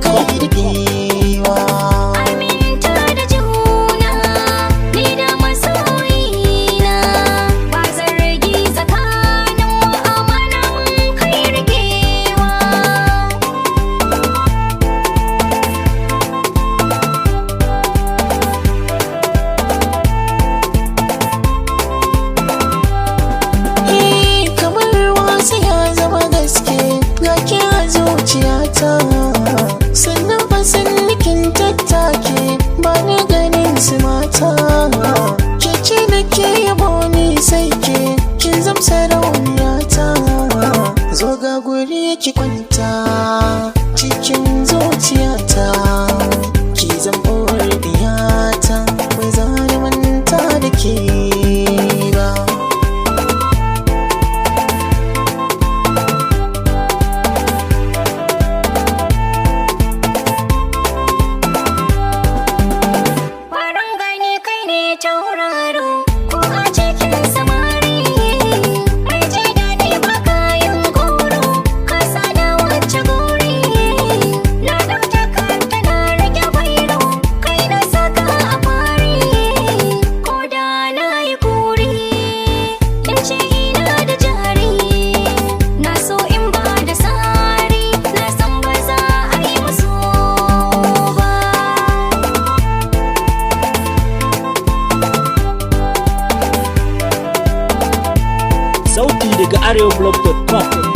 kai da giwa. Aminta da juna ni da masoyina, ba zan rage tsakanin mu, amana mun kai rigewa. Kamar wasu ya zama gaske ga ke a zuciyata, sannan ba san nikin tattake ba ni ganin su mata. Ke ce da ke yabo ni sai ke kin zam sarauniyata. Zo ga guri ki kwanta cikin zuciyata, ki zam diyata, bai zani manta da ke ba. Farin gani kai ne tauraro ko a cikin samari, mai ji daɗi ba kayan goro, ka sada wacce gori. Na ɗauta kanta na rage bairo, kai na saka a fari, ko da na yi kuri in ce ina da jari. Na so in ba da sari, na san ba za a yi musu ba. Sauti daga arewablog.com.